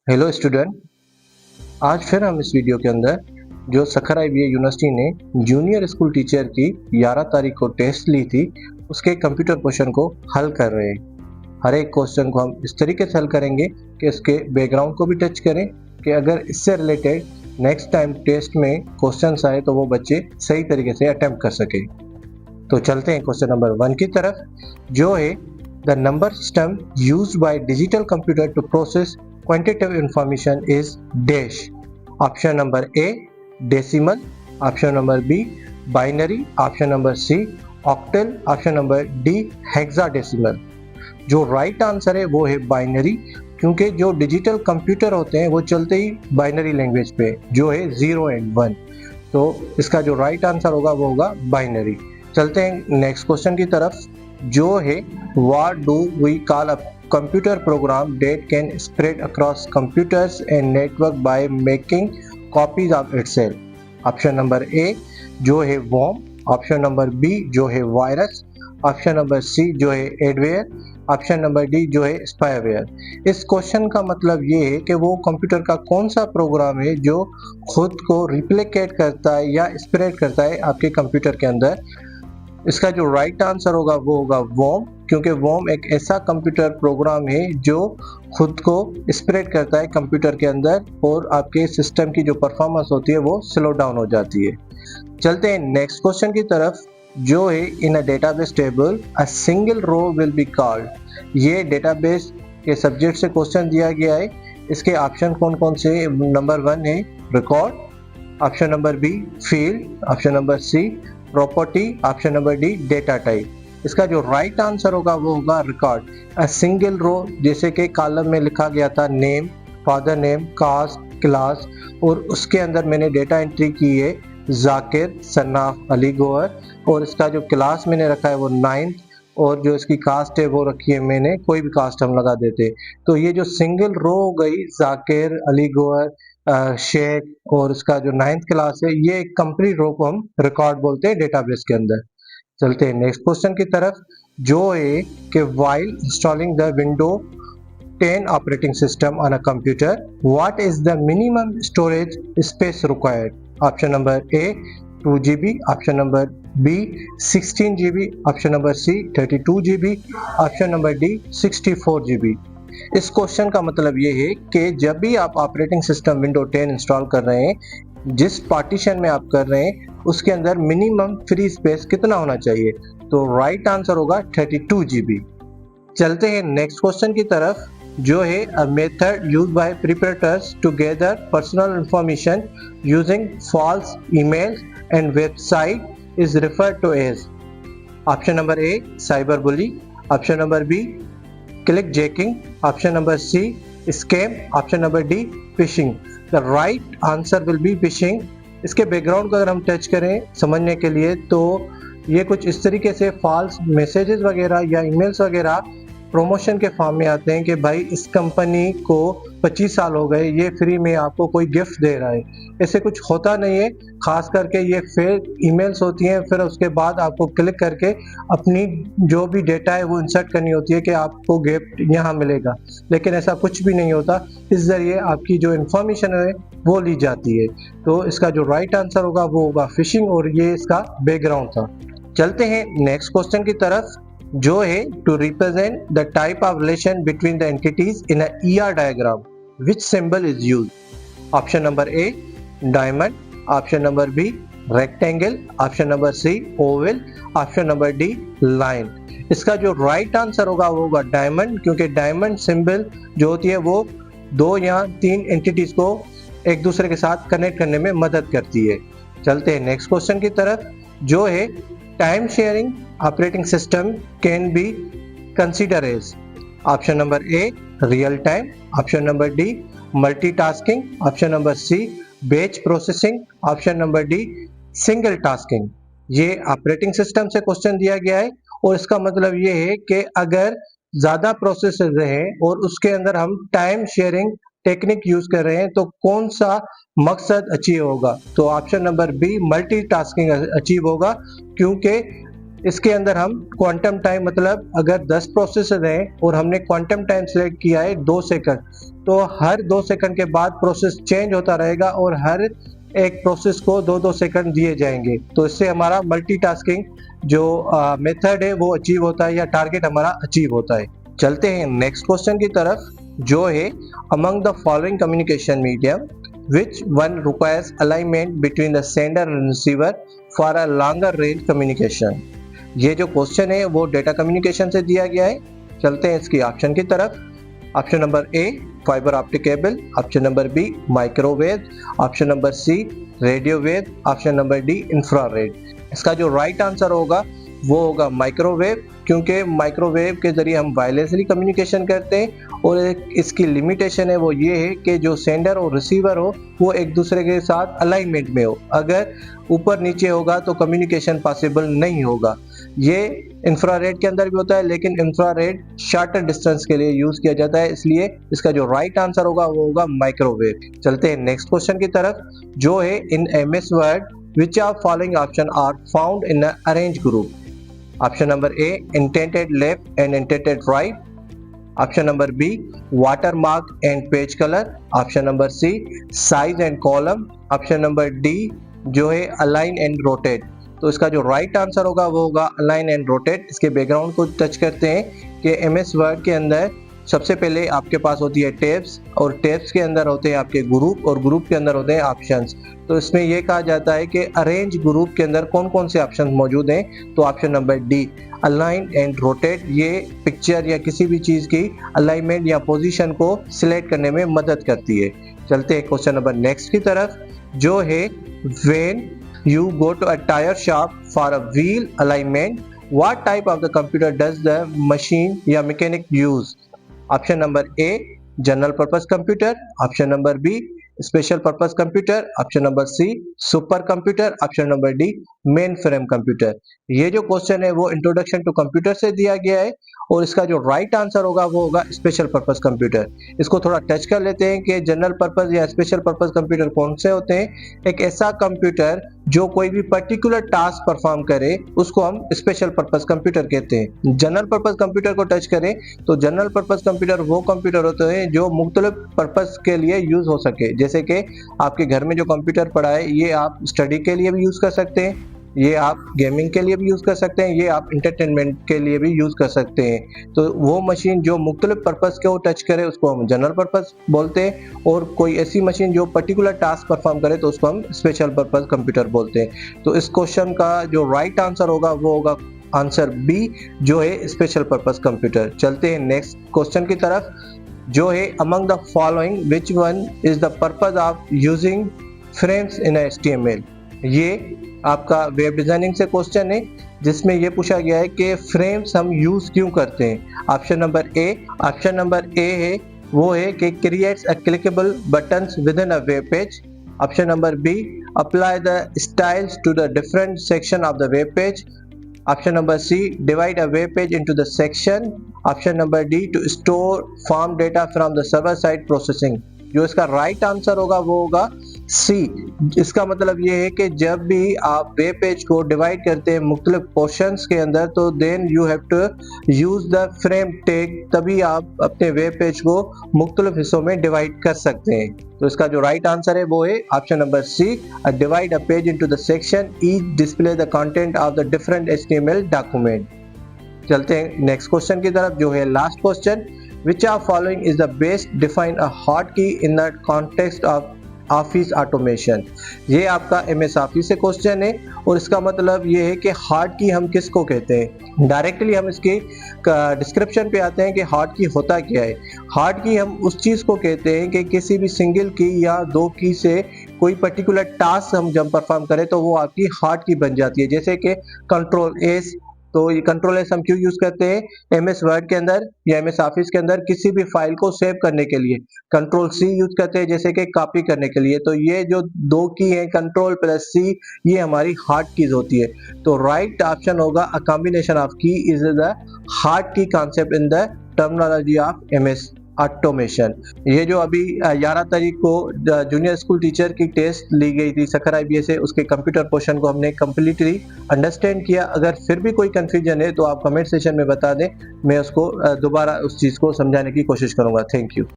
Hello student, आज फिर हम इस वीडियो के अंदर जो सखर IBA यूनिवर्सिटी ने जूनियर स्कूल टीचर की 11 तारीख को टेस्ट ली थी उसके कंप्यूटर क्वेश्चन को हल कर रहे हैं। हर एक क्वेश्चन को हम इस तरीके से हल करेंगे कि इसके बैकग्राउंड को भी टच करें कि अगर इससे रिलेटेड नेक्स्ट टाइम टेस्ट में क्वेश्चंस आए तो वो बच्चे सही तरीके से अटेम्प्ट कर सके। तो चलते हैं क्वेश्चन नंबर 1 की तरफ, जो है the number system used by digital computer to process quantitative information is dash. Option number A decimal, option number B binary, option number C octal, option number D hexadecimal। जो right answer है वो है binary, क्योंकि जो digital computer होते हैं वो चलते ही बाइनरी लैंग्वेज पे, जो है 0 and 1। तो इसका जो राइट आंसर होगा वो होगा बाइनरी। चलते हैं नेक्स्ट क्वेश्चन की तरफ, जो है what do we call a computer program that can spread across computers and network by making copies of itself। Option number ए जो है worm, ऑप्शन नंबर बी जो है वायरस, ऑप्शन नंबर सी जो है एडवेयर, ऑप्शन नंबर डी जो है spyware. इस question का मतलब ये है कि वो कंप्यूटर का कौन सा प्रोग्राम है जो खुद को रिप्लिकेट करता है या स्प्रेड करता है आपके कंप्यूटर के अंदर। इसका जो राइट आंसर होगा वो होगा वॉर्म, क्योंकि वॉर्म एक ऐसा कंप्यूटर प्रोग्राम है जो खुद को स्प्रेड करता है कंप्यूटर के अंदर और आपके सिस्टम की जो परफॉर्मेंस होती है वो स्लो डाउन हो जाती है। चलते हैं नेक्स्ट क्वेश्चन की तरफ, जो है in a database table a single row will be called. ये डेटाबेस के सब्जेक्ट से क्वेश्चन दिया गया है। इसके ऑप्शन कौन कौन से? नंबर 1 है record, option number b field, option number c property, option number d data type. इसका जो राइट आंसर होगा वो होगा रिकॉर्ड। अ सिंगल रो, जैसे कि कॉलम में लिखा गया था name, father name, caste, class, और उसके अंदर मैंने डेटा एंट्री की है जाकिर सन ऑफ अली गौहर, और इसका जो क्लास मैंने रखा है वो 9th, और जो इसकी कास्ट है वो रखी है मैंने, कोई भी कास्ट हम लगा देते। तो ये जो सिंगल रो हो गई जाकिर, अली गौहर, शेख, और इसका जो 9th क्लास है, ये कंप्लीट रो को हम रिकॉर्ड बोलते हैं डेटाबेस के अंदर। चलते हैं नेक्स्ट क्वेश्चन की तरफ, जो है कि while installing the window 10 operating system on a computer what is the minimum storage space required. Option number a 2 GB, option number b 16 GB, option number c 32 GB, option number d 64 GB। इस question का मतलब ये है कि जब भी आप operating system window 10 install कर रहे हैं, जिस पार्टीशन में आप कर रहे हैं उसके अंदर मिनिमम फ्री स्पेस कितना होना चाहिए? तो राइट आंसर होगा 32 GB। चलते हैं नेक्स्ट क्वेश्चन की तरफ, जो है a method used by perpetrators to gather personal information using false emails and website is referred to as. Option number a cyber bully, option number b click jacking, option number c scam, option number d phishing. The right answer will be phishing. इसके background को अगर हम touch करें समझने के लिए, तो ये कुछ इस तरीके से फॉल्स मैसेजेस वगैरह या ईमेल्स वगैरह प्रमोशन के फॉर्म में आते हैं कि भाई इस कंपनी को 25 साल हो गए, ये फ्री में आपको कोई गिफ्ट दे रहा है। ऐसे कुछ होता नहीं है, खास करके ये फेक ईमेल्स होती हैं। फिर उसके बाद आपको क्लिक करके अपनी जो भी डेटा है वो इंसर्ट करनी होती है कि आपको गिफ्ट यहाँ मिलेगा, लेकिन ऐसा कुछ भी नहीं होता। इस जरिए आपकी जो इंफॉर्मेशन है वो ली जाती है। तो इसका जो राइट आंसर होगा वो होगा फिशिंग, और ये इसका बैकग्राउंड था। चलते हैं नेक्स्ट क्वेश्चन की तरफ, जो है to represent the type of relation between the entities in a ER diagram which symbol is used. Option number a diamond, option number b rectangle, option number c oval, option number d line. इसका जो right answer होगा वो होगा diamond, क्योंकि diamond symbol जो होती है वो 2 या 3 एंटिटीज को एक दूसरे के साथ कनेक्ट करने में मदद करती है। चलते हैं नेक्स्ट क्वेश्चन की तरफ, जो है time sharing operating system can be consider as. Option number a real time, option number d multitasking, option number c batch processing, option number d single tasking. ये ऑपरेटिंग सिस्टम से question दिया गया है, और इसका मतलब ये है कि अगर ज्यादा प्रोसेसर हैं और उसके अंदर हम टाइम शेयरिंग टेक्निक यूज कर रहे हैं तो कौन सा मकसद अचीव होगा? तो option number b multitasking achieve होगा, क्योंकि इसके अंदर हम क्वांटम टाइम, मतलब अगर 10 प्रोसेसर हैं और हमने क्वांटम टाइम सेलेक्ट किया है 2 सेकंड, तो हर 2 सेकंड के बाद प्रोसेस चेंज होता रहेगा और हर एक प्रोसेस को 2-2 सेकंड दिए जाएंगे। तो इससे हमारा मल्टीटास्किंग जो मेथड है वो अचीव होता है या टारगेट हमारा अचीव होता है। चलते हैं नेक्स्ट क्वेश्चन की तरफ, जो है among the following communication medium which one requires alignment between the sender and receiver for a longer range communication। ये जो क्वेश्चन है वो डेटा कम्युनिकेशन से दिया गया है। चलते हैं इसकी ऑप्शन की तरफ। Option number a fibre optic cable, option number b microwave, option number c radio wave, option number d infrared. इसका जो राइट आंसर होगा वो होगा माइक्रोवेव, क्योंकि माइक्रोवेव के जरिए हम वायरलेसली कम्युनिकेशन करते हैं और इसकी लिमिटेशन है वो ये है कि जो सेंडर और रिसीवर हो वो एक दूसरे के साथ अलाइनमेंट में हो। अगर ऊपर नीचे होगा तो कम्युनिकेशन पॉसिबल नहीं होगा। ये इंफ्रारेड के अंदर भी होता है, लेकिन इंफ्रारेड शॉर्टर डिस्टेंस के लिए यूज किया जाता है, इसलिए इसका जो राइट आंसर होगा वो होगा माइक्रोवेव। चलते हैं नेक्स्ट क्वेश्चन की तरफ, जो है in MS word which are following option are found in an arrange group। Option number A indented left and indented right, option number B watermark and page color, option number C size and column, option number D जो है align and rotate। तो इसका जो right answer होगा वो होगा align and rotate. इसके background को टच करते हैं कि एमएस वर्ड के अंदर सबसे पहले आपके पास होती है टैब्स और टैब्स के अंदर होते हैं आपके ग्रुप और ग्रुप के अंदर होते हैं ऑप्शंस। तो इसमें यह कहा जाता है कि अरेंज ग्रुप के अंदर कौन कौन से ऑप्शंस मौजूद हैं। तो option number D align and rotate, ये पिक्चर या किसी भी चीज़ की अलाइनमेंट या पोजीशन को सिलेक्ट करने में मदद करती है। चलते हैं क्वेश्चन नंबर नेक्स्ट की तरफ, जो है when you go to a tire shop for a wheel alignment, what type of the computer does the machine या mechanic use? Option number A general purpose computer, option number B special purpose computer, option number C super computer, option number D mainframe computer। ये जो question है वो introduction to computer से दिया गया है और इसका जो राइट आंसर होगा वो होगा स्पेशल पर्पस कंप्यूटर। इसको थोड़ा टच कर लेते हैं कि जनरल पर्पस या स्पेशल पर्पस कंप्यूटर कौन से होते हैं। एक ऐसा कंप्यूटर जो कोई भी पर्टिकुलर टास्क परफॉर्म करे उसको हम स्पेशल पर्पस कंप्यूटर कहते हैं। जनरल पर्पस कंप्यूटर को टच करें तो जनरल पर्पस कंप्यूटर वो कंप्यूटर होते हैं जो मुख्तलिफ पर्पस के लिए यूज हो सके। जैसे कि आपके घर में जो कंप्यूटर पड़ा है ये आप स्टडी के लिए भी यूज कर सकते हैं, ये आप गेमिंग के लिए भी यूज़ कर सकते हैं, ये आप इंटरटेनमेंट के लिए भी यूज़ कर सकते हैं। तो वो मशीन जो मुख्तलिफ पर्पस को टच करे उसको हम जनरल पर्पस बोलते हैं और कोई ऐसी मशीन जो पर्टिकुलर टास्क परफॉर्म करे तो उसको हम स्पेशल पर्पस कंप्यूटर बोलते हैं। तो इस क्वेश्चन का जो राइट आंसर होगा वो होगा आंसर बी, जो है स्पेशल पर्पस कंप्यूटर। चलते हैं नेक्स्ट क्वेश्चन की तरफ, जो है among the following which one is the purpose of using frames in HTML। ये आपका वेब डिजाइनिंग से क्वेश्चन है जिसमें यह पूछा गया है कि फ्रेम्स हम यूज क्यों करते हैं। ऑप्शन नंबर ए है वो है कि creates a clickable buttons within a web page. Option number b apply the styles to the different section of the web page. Option number c divide a web page into the section. Option number d to store form data from the server side processing. जो इसका right answer होगा वो होगा सी। इसका मतलब ये है कि जब भी आप वेब पेज को डिवाइड करते हैं मुख्तलिफ पोर्शंस के अंदर तो then you have to use the frame tag, तभी आप अपने वेब पेज को मुख्तलिफ हिस्सों में डिवाइड कर सकते हैं। तो इसका जो राइट आंसर है वो है option number c divide a page into the section each display the content of the different HTML document. चलते हैं नेक्स्ट क्वेश्चन की तरफ, जो है last question, which are following is the best define a hotkey in the context of office automation. ये आपका MS office से question है और इसका मतलब ये है कि हार्ड की हम किसको कहते हैं। डायरेक्टली हम इसके डिस्क्रिप्शन पे आते हैं कि हार्ड की होता क्या है। हार्ड की हम उस चीज़ को कहते हैं कि किसी भी सिंगल की या दो की से कोई पर्टिकुलर टास्क हम जब परफॉर्म करें तो वो आपकी हार्ड की बन जाती है। जैसे कि कंट्रोल एस, तो ये कंट्रोल एस हम क्यों यूज करते हैं MS वर्ड के अंदर या MS ऑफिस के अंदर किसी भी फाइल को सेव करने के लिए। कंट्रोल C यूज करते हैं जैसे कि कॉपी करने के लिए। तो ये जो दो की है कंट्रोल प्लस C, ये हमारी हार्ड कीज होती है। तो राइट ऑप्शन होगा अ कॉम्बिनेशन ऑफ की इज द हार्ड की concept in the terminology of MS automation. ये जो अभी 11 तारीख को जूनियर स्कूल टीचर की टेस्ट ली गई थी सखर IBA से, उसके कंप्यूटर पोर्शन को हमने कम्प्लीटली अंडरस्टैंड किया। अगर फिर भी कोई कंफ्यूजन है तो आप कमेंट सेशन में बता दें, मैं उसको दोबारा उस चीज़ को समझाने की कोशिश करूंगा। Thank you.